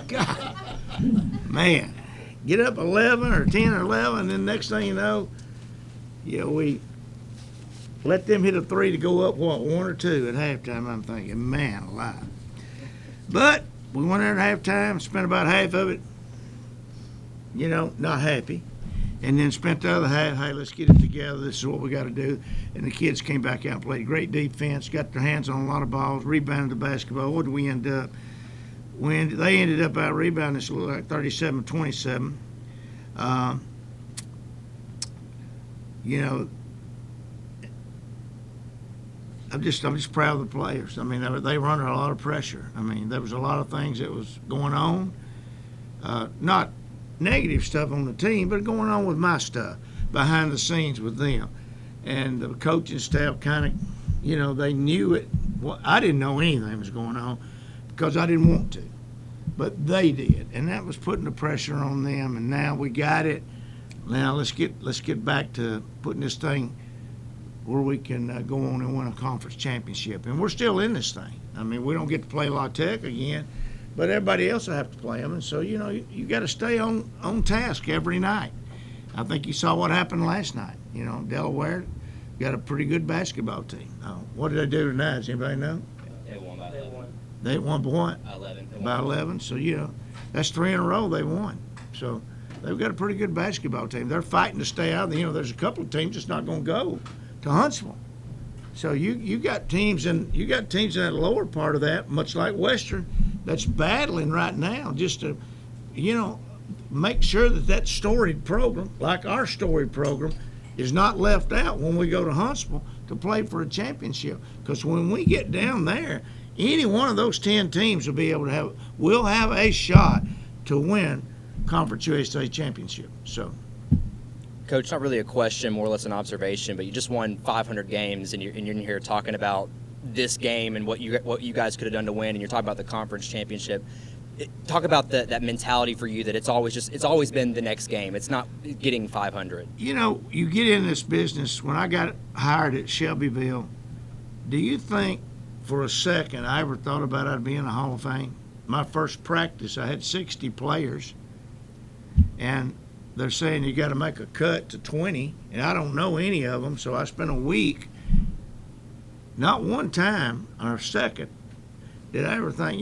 God, man, get up 11 or 10 or 11, and then next thing you know, we let them hit a three to go up, what, 1 or 2 at halftime. I'm thinking, man alive. But we went there at halftime, spent about half of it, not happy. And then spent the other half, hey, let's get it together. This is what we got to do. And the kids came back out and played great defense, got their hands on a lot of balls, rebounded the basketball. What did we end up? They ended up out rebounding this like 37-27. I'm just proud of the players. I mean, they were under a lot of pressure. I mean, there was a lot of things that was going on. Not negative stuff on the team, but going on with my stuff behind the scenes with them. And the coaching staff kind of, they knew it. Well, I didn't know anything was going on because I didn't want to, but they did, and that was putting the pressure on them. And now we got it. Now let's get back to putting this thing where we can go on and win a conference championship. And we're still in this thing. I mean, we don't get to play La Tech again, but everybody else will have to play them. And so, you got to stay on task every night. I think you saw what happened last night. Delaware got a pretty good basketball team. What did they do tonight? Does anybody know? They won by 11. They won by what? 11. By 11. So, that's 3 in a row they won. So they've got a pretty good basketball team. They're fighting to stay out. There's a couple of teams that's not going to go to Huntsville. So you got teams in that lower part of that, much like Western, that's battling right now just to, make sure that storied program, like our storied program, is not left out when we go to Huntsville to play for a championship. Because when we get down there, any one of those 10 teams will have a shot to win Conference USA championship. So. Coach, not really a question, more or less an observation, but you just won 500 games, and you're in here talking about this game and what you guys could have done to win, and you're talking about the conference championship. Talk about that mentality for you that it's always been the next game. It's not getting 500. You get in this business. When I got hired at Shelbyville, do you think for a second I ever thought about I'd be in the Hall of Fame? My first practice, I had 60 players, and they're saying you got to make a cut to 20, and I don't know any of them, so I spent a week. Not one time or second did I ever think,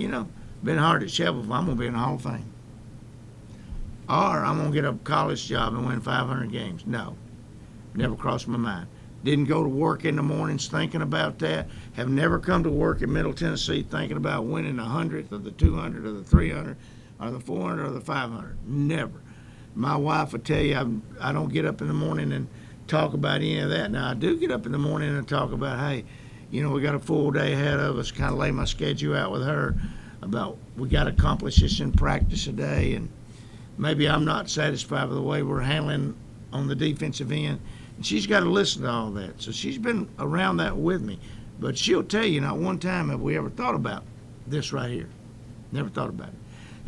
been hard at Shelbyville, I'm going to be in the Hall of Fame. Or I'm going to get a college job and win 500 games. No, never crossed my mind. Didn't go to work in the mornings thinking about that. Have never come to work in Middle Tennessee thinking about winning the 100th or the 200 or the 300 or the 400 or the 500. Never. My wife will tell you I don't get up in the morning and talk about any of that. Now, I do get up in the morning and talk about, hey, we got a full day ahead of us, kind of lay my schedule out with her about we got to accomplish this in practice today. And maybe I'm not satisfied with the way we're handling on the defensive end. And she's got to listen to all that. So she's been around that with me. But she'll tell you, not one time have we ever thought about this right here. Never thought about it.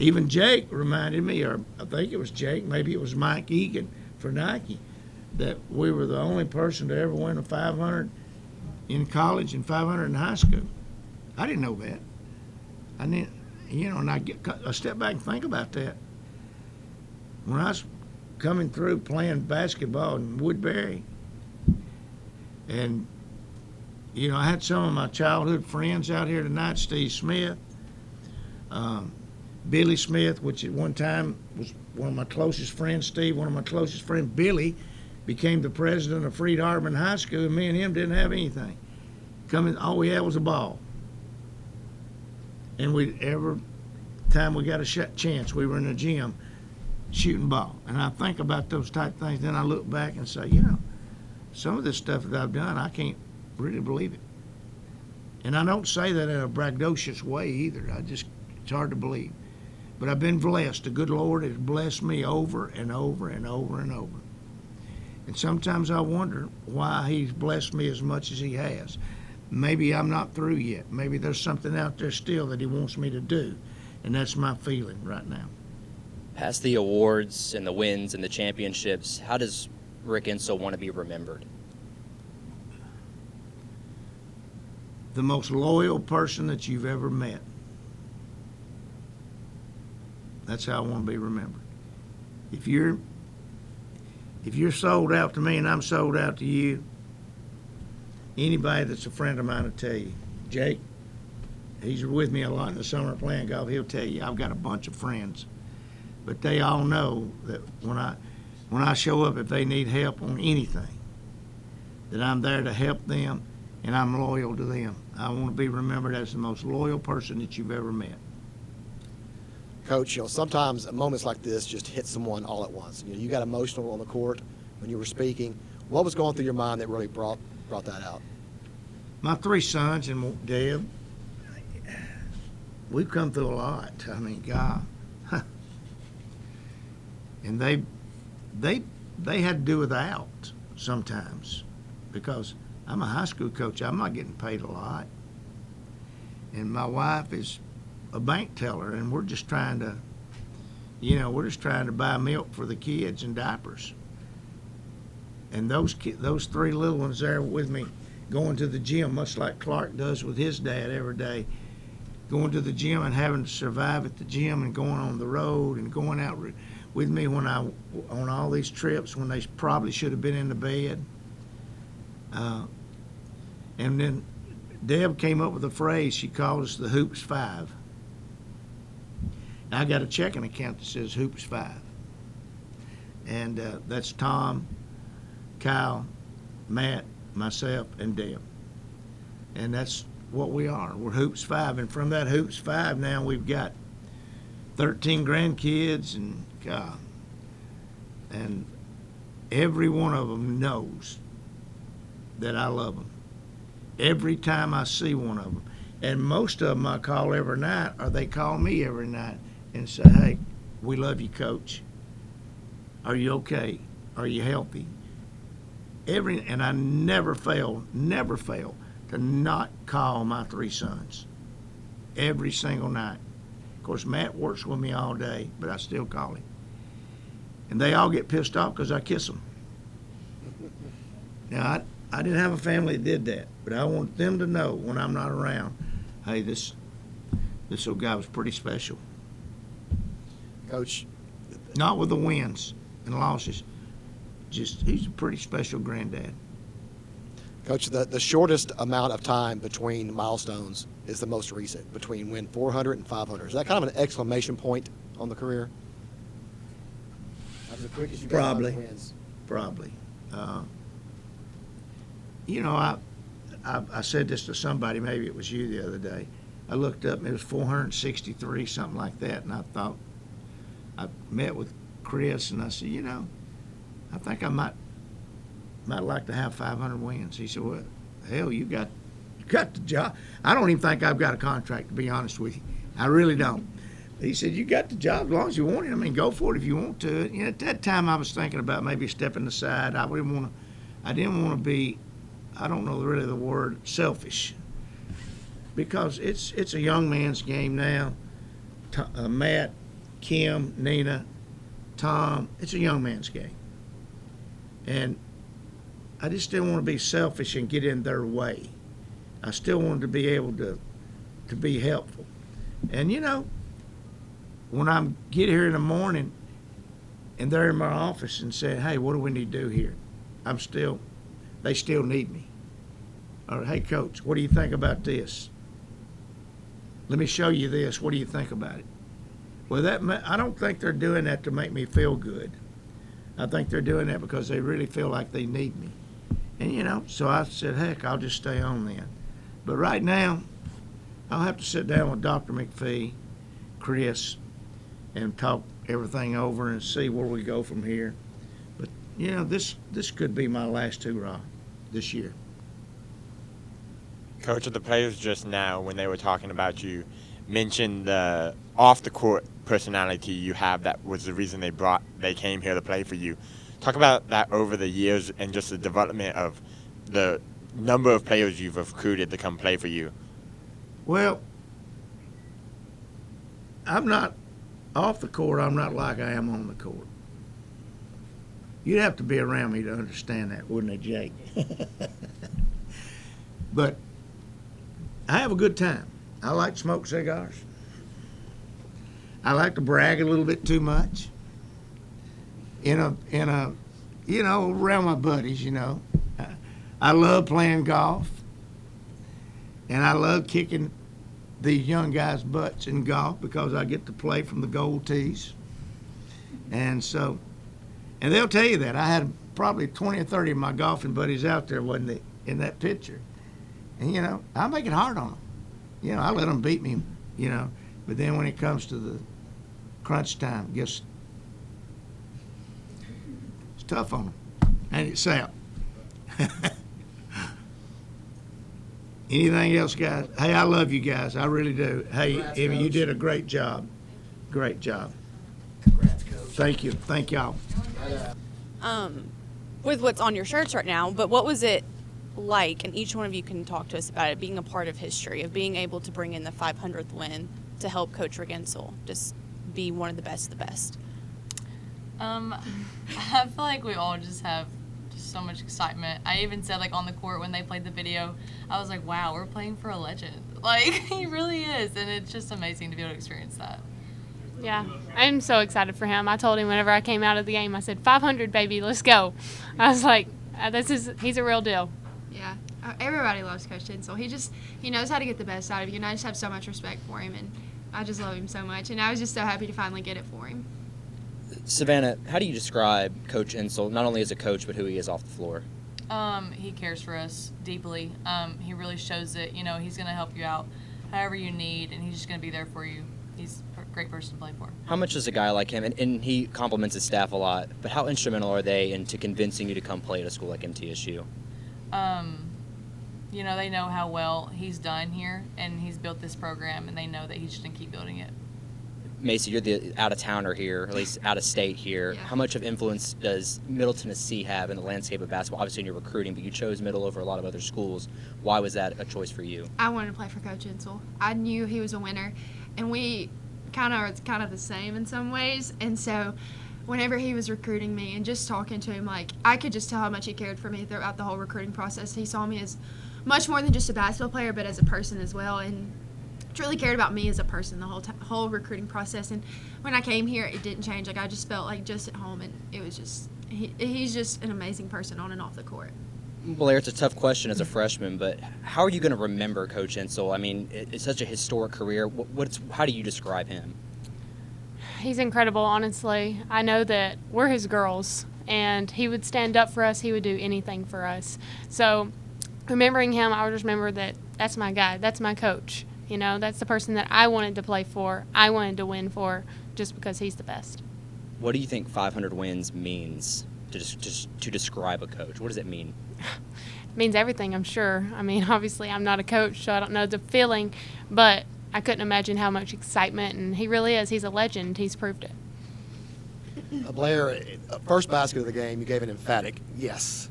Even Jake reminded me, or I think it was Jake, maybe it was Mike Egan for Nike, that we were the only person to ever win a 500 in college and 500 in high school. I didn't know that. I didn't, and I step back and think about that. When I was coming through playing basketball in Woodbury, and, I had some of my childhood friends out here tonight, Steve Smith, Billy Smith, which at one time was one of my closest friends, Steve, one of my closest friends, Billy, became the president of Freed Hardeman High School, and me and him didn't have anything. All we had was a ball. And every time we got a chance, we were in the gym shooting ball. And I think about those type things, then I look back and say, some of this stuff that I've done, I can't really believe it. And I don't say that in a braggadocious way either. It's hard to believe. But I've been blessed. The good Lord has blessed me over and over and over and over. And sometimes I wonder why he's blessed me as much as he has. Maybe I'm not through yet. Maybe there's something out there still that he wants me to do. And that's my feeling right now. Past the awards and the wins and the championships, how does Rick Insell want to be remembered? The most loyal person that you've ever met. That's how I want to be remembered. If you're sold out to me and I'm sold out to you, anybody that's a friend of mine will tell you. Jake, he's with me a lot in the summer playing golf. He'll tell you I've got a bunch of friends, but they all know that when I show up, if they need help on anything, that I'm there to help them and I'm loyal to them. I want to be remembered as the most loyal person that you've ever met. Coach, sometimes moments like this just hit someone all at once. You got emotional on the court when you were speaking. What was going through your mind that really brought that out? My 3 sons and Deb, we've come through a lot. I mean, God. And they had to do without sometimes, because I'm a high school coach. I'm not getting paid a lot. And my wife is a bank teller, and we're just trying to buy milk for the kids and diapers. And those 3 little ones there with me going to the gym, much like Clark does with his dad every day, going to the gym and having to survive at the gym and going on the road and going out with me on all these trips when they probably should have been in the bed. And then Deb came up with a phrase. She called us the Hoops 5. Now I got a checking account that says Hoops 5. And that's Tom, Kyle, Matt, myself, and Deb. And that's what we are. We're Hoops 5. And from that Hoops 5 now we've got 13 grandkids, and God. And every one of them knows that I love them. Every time I see one of them. And most of them I call every night, or they call me every night and say, hey, we love you, Coach. Are you okay? Are you healthy? And I never fail to not call my 3 sons every single night. Of course, Matt works with me all day, but I still call him. And they all get pissed off because I kiss them. Now, I didn't have a family that did that, but I want them to know when I'm not around, hey, this old guy was pretty special. Coach. Not with the wins and losses. Just, he's a pretty special granddad. Coach, the shortest amount of time between milestones is the most recent, between win 400 and 500. Is that kind of an exclamation point on the career? That's the quickest you got wins. Probably. I said this to somebody, maybe it was you the other day. I looked up and it was 463, something like that, and I thought, I met with Chris and I said, I think I might like to have 500 wins. He said, well, hell, you got the job. I don't even think I've got a contract, to be honest with you. I really don't. He said, you got the job as long as you want it. I mean, go for it if you want to. At that time I was thinking about maybe stepping aside. I didn't want to be, I don't know really the word, selfish. Because it's a young man's game now. Matt, Kim, Nina, Tom, it's a young man's game. And I just didn't want to be selfish and get in their way. I still wanted to be able to be helpful. And when I get here in the morning and they're in my office and say, hey, what do we need to do here? They still need me. Or, hey, Coach, what do you think about this? Let me show you this. What do you think about it? Well, I don't think they're doing that to make me feel good. I think they're doing that because they really feel like they need me. And, so I said, heck, I'll just stay on then. But right now, I'll have to sit down with Dr. McPhee, Chris, and talk everything over and see where we go from here. But, this could be my last hurrah this year. Coach, of the players just now, when they were talking about you, mentioned the off-the-court personality you have that was the reason they came here to play for you. Talk about that over the years and just the development of the number of players you've recruited to come play for you. Well, I'm not off the court. I'm not like I am on the court. You'd have to be around me to understand that, wouldn't it, Jake? But I have a good time. I like to smoke cigars. I like to brag a little bit too much. Around my buddies, I love playing golf, and I love kicking these young guys' butts in golf because I get to play from the gold tees. And they'll tell you that. I had probably 20 or 30 of my golfing buddies out there, wasn't they, in that picture. And, I make it hard on them. I let them beat me, But then when it comes to the crunch time, it's tough on them. And it's Sal. Anything else, guys? Hey, I love you guys. I really do. Hey, Congrats, Amy, you Coach. did a great job. Great job. Congrats, Coach. Thank you. Thank y'all. With what's on your shirts right now, but what was it like, and each one of you can talk to us about it, being a part of history, of being able to bring in the 500th win to help Coach Riggensel just be one of the best of the best? I feel like we all just have just so much excitement. I even said, on the court when they played the video, I was like, wow, we're playing for a legend. He really is, and it's just amazing to be able to experience that. Yeah, I'm so excited for him. I told him whenever I came out of the game, I said, 500, baby, let's go. I was like, he's a real deal. Yeah, everybody loves Coach Tinsel. He knows how to get the best out of you, and I just have so much respect for him, and I just love him so much, and I was just so happy to finally get it for him. Savannah, how do you describe Coach Insel, not only as a coach, but who he is off the floor? He cares for us deeply. He really shows it. He's going to help you out however you need, and he's just going to be there for you. He's a great person to play for. How much does a guy like him, and he compliments his staff a lot, but how instrumental are they into convincing you to come play at a school like MTSU? They know how well he's done here, and he's built this program, and they know that he's just going to keep building it. Macy, you're the out-of-towner here, or at least out-of-state here. Yeah. How much of influence does Middle Tennessee have in the landscape of basketball? Obviously, in your recruiting, but you chose Middle over a lot of other schools. Why was that a choice for you? I wanted to play for Coach Tinsel. I knew he was a winner, and we kind of the same in some ways, and so whenever he was recruiting me and just talking to him, I could just tell how much he cared for me throughout the whole recruiting process. He saw me as much more than just a basketball player, but as a person as well, and really cared about me as a person the whole recruiting process. And when I came here, it didn't change. I just felt like just at home, and it was just he's just an amazing person on and off the court. Blair, it's a tough question as a freshman, but how are you going to remember Coach Insel? I mean, it's such a historic career. How do you describe him? He's incredible, honestly. I know that we're his girls, and he would stand up for us. He would do anything for us. So remembering him, I would just remember that that's my guy. That's my coach. That's the person that I wanted to play for. I wanted to win for just because he's the best. What do you think 500 wins means to describe a coach? What does it mean? It means everything, I'm sure. I mean, obviously, I'm not a coach, so I don't know the feeling, but I couldn't imagine how much excitement, and he really is. He's a legend. He's proved it. Blair, first basket of the game, you gave an emphatic yes.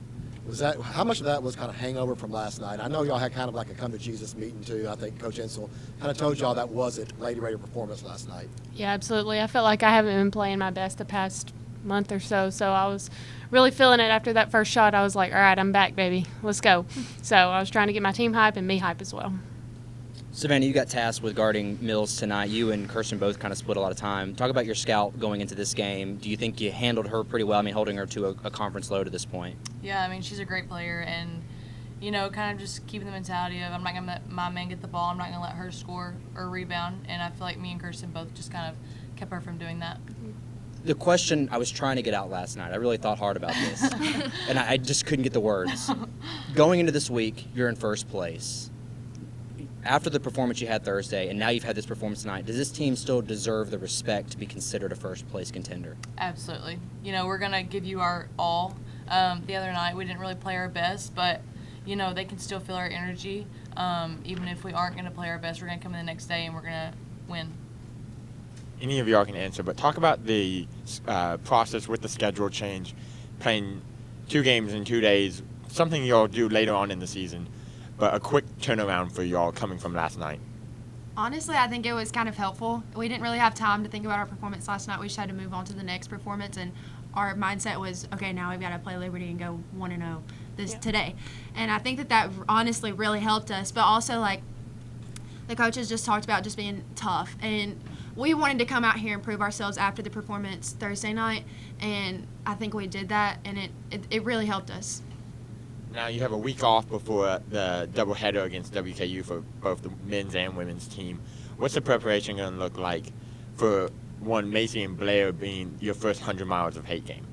How much of that was kind of hangover from last night? I know y'all had kind of like a come to Jesus meeting too. I think Coach Insel kind of told y'all that wasn't Lady Raider performance last night. Yeah, absolutely. I felt like I haven't been playing my best the past month or so, so I was really feeling it after that first shot. I was like, all right, I'm back, baby. Let's go. So I was trying to get my team hype and me hype as well. Savannah, you got tasked with guarding Mills tonight. You and Kirsten both kind of split a lot of time. Talk about your scout going into this game. Do you think you handled her pretty well? I mean, holding her to a conference low to this point. Yeah, I mean, she's a great player, and, kind of just keeping the mentality of I'm not going to let my man get the ball. I'm not going to let her score or rebound, and I feel like me and Kirsten both just kind of kept her from doing that. The question I was trying to get out last night, I really thought hard about this, and I just couldn't get the words. Going into this week, you're in first place. After the performance you had Thursday, and now you've had this performance tonight, does this team still deserve the respect to be considered a first-place contender? Absolutely. We're going to give you our all. The other night, we didn't really play our best, but, they can still feel our energy. Even if we aren't going to play our best, we're going to come in the next day and we're going to win. Any of y'all can answer, but talk about the process with the schedule change, playing 2 games in 2 days, something y'all do later on in the season, but a quick turnaround for y'all coming from last night. Honestly, I think it was kind of helpful. We didn't really have time to think about our performance last night. We just had to move on to the next performance, and our mindset was, okay, now we've got to play Liberty and go 1-0 today. And I think that honestly really helped us, but also, the coaches just talked about just being tough. And we wanted to come out here and prove ourselves after the performance Thursday night, and I think we did that, and it really helped us. Now you have a week off before the doubleheader against WKU for both the men's and women's team. What's the preparation going to look like for one, Macy and Blair being your first 100 miles of hate game?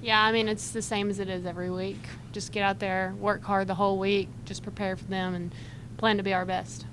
Yeah, I mean, it's the same as it is every week. Just get out there, work hard the whole week, just prepare for them, and plan to be our best.